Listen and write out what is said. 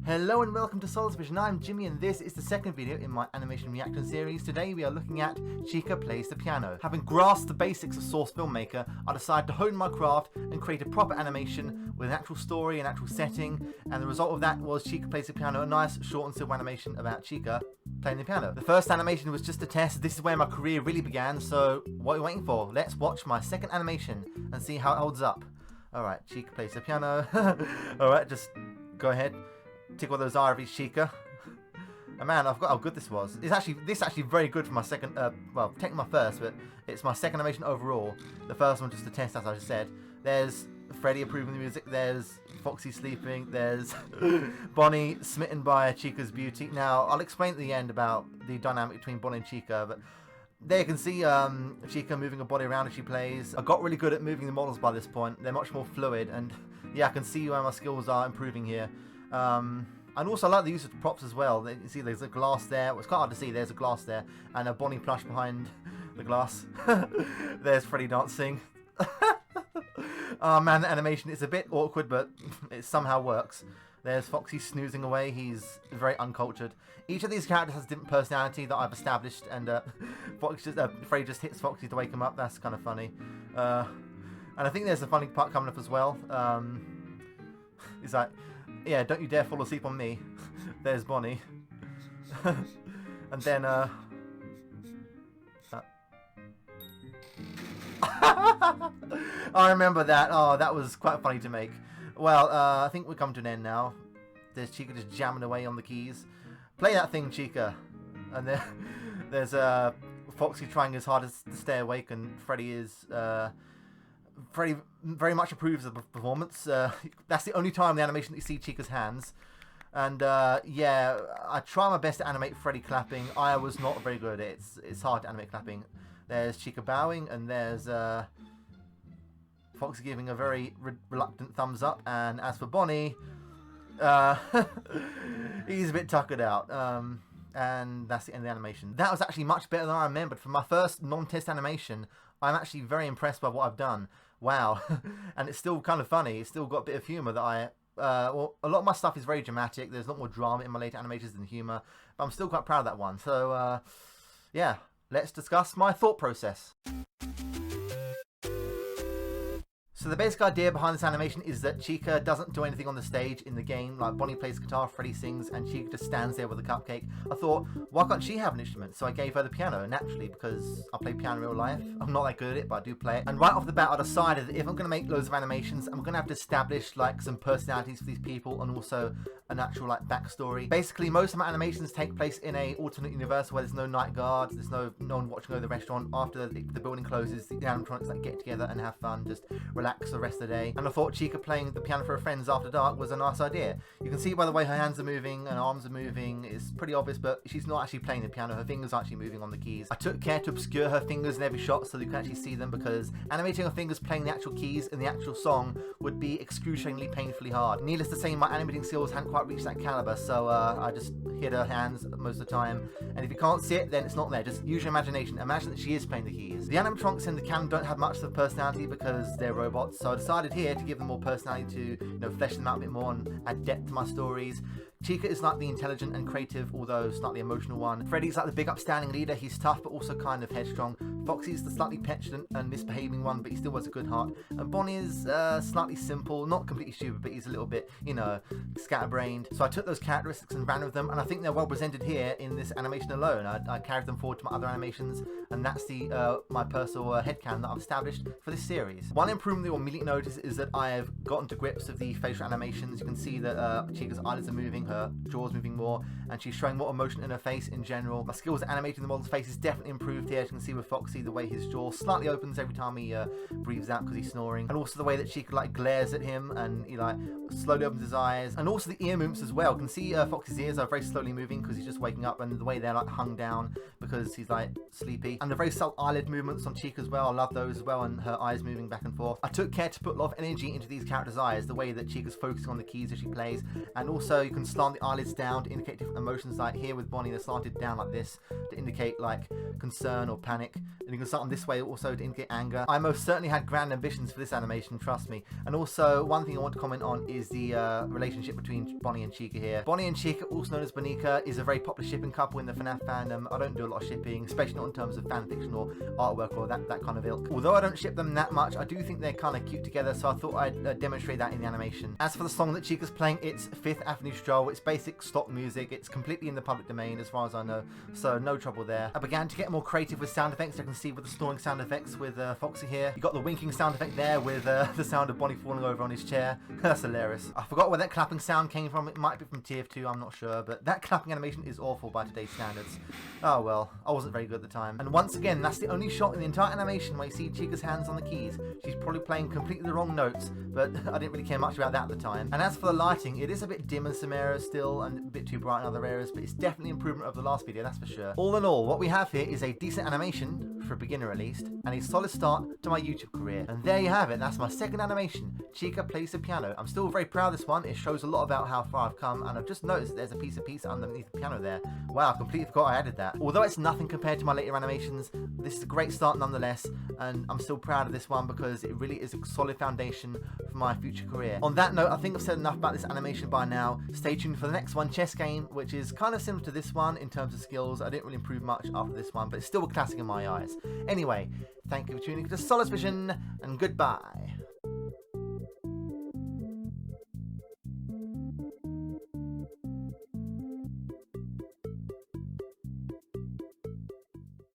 Hello and welcome to SolaceVision. I'm Jimmy and this is the second video in my animation reaction series. Today we are looking at Chica Plays the Piano. Having grasped the basics of Source Filmmaker, I decided to hone my craft and create a proper animation with an actual story, an actual setting, and the result of that was Chica Plays the Piano, a nice short and simple animation about Chica playing the piano. The first animation was just a test. This is where my career really began, so what are you waiting for? Let's watch my second animation and see how it holds up. Alright, Chica Plays the Piano. Alright, just go ahead. Tickle those ivories, Chica. And man, I forgot how good this was. This is actually very good for my second, well, technically my first, but it's my second animation overall. The first one just a test, as I just said. There's Freddy approving the music, there's Foxy sleeping, there's Bonnie smitten by Chica's beauty. Now, I'll explain at the end about the dynamic between Bonnie and Chica, but there you can see Chica moving her body around as she plays. I got really good at moving the models by this point. They're much more fluid, and yeah, I can see where my skills are improving here. And also I like the use of the props as well. You see there's a glass there. Well, it's quite hard to see. There's a glass there. And a Bonnie plush behind the glass. There's Freddy dancing. Oh man, the animation is a bit awkward, but it somehow works. There's Foxy snoozing away. He's very uncultured. Each of these characters has a different personality that I've established. And Freddy just hits Foxy to wake him up. That's kind of funny. And I think there's a funny part coming up as well. He's like, yeah, don't you dare fall asleep on me. There's Bonnie. And then, I remember that. Oh, that was quite funny to make. Well, I think we've come to an end now. There's Chica just jamming away on the keys. Play that thing, Chica. And then there's Foxy trying his hardest to stay awake, and Freddy is Freddy very much approves of the performance. That's the only time in the animation that you see Chica's hands. And yeah, I try my best to animate Freddy clapping. I was not very good at it. It's hard to animate clapping. There's Chica bowing, and there's Foxy giving a very reluctant thumbs up. And as for Bonnie, he's a bit tuckered out. And that's the end of the animation. That was actually much better than I remembered. For my first non-test animation, I'm actually very impressed by what I've done. Wow. And it's still kind of funny. It's still got a bit of humour that well, a lot of my stuff is very dramatic. There's a lot more drama in my later animations than humour. But I'm still quite proud of that one. So, yeah, let's discuss my thought process. So the basic idea behind this animation is that Chica doesn't do anything on the stage in the game. Like Bonnie plays guitar, Freddy sings, and Chica just stands there with a cupcake. I thought, why can't she have an instrument? So I gave her the piano, naturally, because I play piano in real life. I'm not that good at it, but I do play it. And right off the bat, I decided that if I'm going to make loads of animations, I'm going to have to establish like some personalities for these people and also an actual like backstory. Basically, most of my animations take place in a alternate universe where there's no night guard, there's no one watching over the restaurant. After the building closes, the animatronics like get together and have fun, just relax the rest of the day. And I thought Chica playing the piano for her friends after dark was a nice idea. You can see by the way her hands are moving and arms are moving. It's pretty obvious, but she's not actually playing the piano. Her fingers are actually moving on the keys. I took care to obscure her fingers in every shot so that you can actually see them, because animating her fingers playing the actual keys in the actual song would be excruciatingly painfully hard. Needless to say, my animating skills hadn't quite reached that caliber, so I just hid her hands most of the time. And if you can't see it, then it's not there. Just use your imagination. Imagine that she is playing the keys. The animatronics in the canon don't have much of a personality because they're robots, so I decided here to give them more personality, to flesh them out a bit more and add depth to my stories. Chica is like the intelligent and creative, although slightly emotional one. Freddy's like the big upstanding leader. He's tough but also kind of headstrong. Foxy's the slightly petulant and misbehaving one, but he still has a good heart. And Bonnie is slightly simple, not completely stupid, but he's a little bit, scatterbrained. So I took those characteristics and ran with them, and I think they're well presented here in this animation alone. I carried them forward to my other animations, and that's my personal headcanon that I've established for this series. One improvement you'll immediately notice is that I have gotten to grips with the facial animations. You can see that Chica's eyelids are moving, her jaw's moving more, and she's showing more emotion in her face in general. My skills at animating the model's face is definitely improved here. As you can see with Foxy, the way his jaw slightly opens every time he breathes out because he's snoring, and also the way that Chica like glares at him and he like slowly opens his eyes, and also the ear movements as well. You can see Foxy's ears are very slowly moving because he's just waking up, and the way they're like hung down because he's like sleepy, and the very subtle eyelid movements on Chica as well. I love those as well, and her eyes moving back and forth. I took care to put a lot of energy into these characters' eyes, the way that Chica's focusing on the keys as she plays, and also you can slide slant the eyelids down to indicate different emotions. Like here with Bonnie, they're slanted down like this to indicate like concern or panic. And you can slant them this way also to indicate anger. I most certainly had grand ambitions for this animation, trust me. And also, one thing I want to comment on is the relationship between Bonnie and Chica here. Bonnie and Chica, also known as Bonica, is a very popular shipping couple in the FNAF fandom. I don't do a lot of shipping, especially not in terms of fanfiction or artwork or that kind of ilk. Although I don't ship them that much, I do think they're kind of cute together, so I thought I'd demonstrate that in the animation. As for the song that Chica's playing, it's Fifth Avenue Stroll. It's basic stock music. It's completely in the public domain as far as I know, so no trouble there. I began to get more creative with sound effects. I can see with the snoring sound effects with Foxy here. You got the winking sound effect there with the sound of Bonnie falling over on his chair. That's hilarious. I forgot where that clapping sound came from. It might be from TF2, I'm not sure, but that clapping animation is awful by today's standards. Oh well, I wasn't very good at the time. And once again, that's the only shot in the entire animation where you see Chica's hands on the keys. She's probably playing completely the wrong notes, but I didn't really care much about that at the time. And as for the lighting, it is a bit dim in some areas still, and a bit too bright in other areas, but it's definitely an improvement over the last video, that's for sure. All in all, what we have here is a decent animation, for a beginner at least, and a solid start to my YouTube career. And there you have it, that's my second animation, Chica Plays the Piano. I'm still very proud of this one. It shows a lot about how far I've come, and I've just noticed that there's a piece of pizza underneath the piano there. Wow, I completely forgot I added that. Although it's nothing compared to my later animations, this is a great start nonetheless, and I'm still proud of this one because it really is a solid foundation for my future career. On that note, I think I've said enough about this animation by now. Stay tuned for the next one, Chess Game, which is kind of similar to this one in terms of skills. I didn't really improve much after this one, but it's still a classic in my eyes. Anyway, thank you for tuning in to SolaceVision, and goodbye.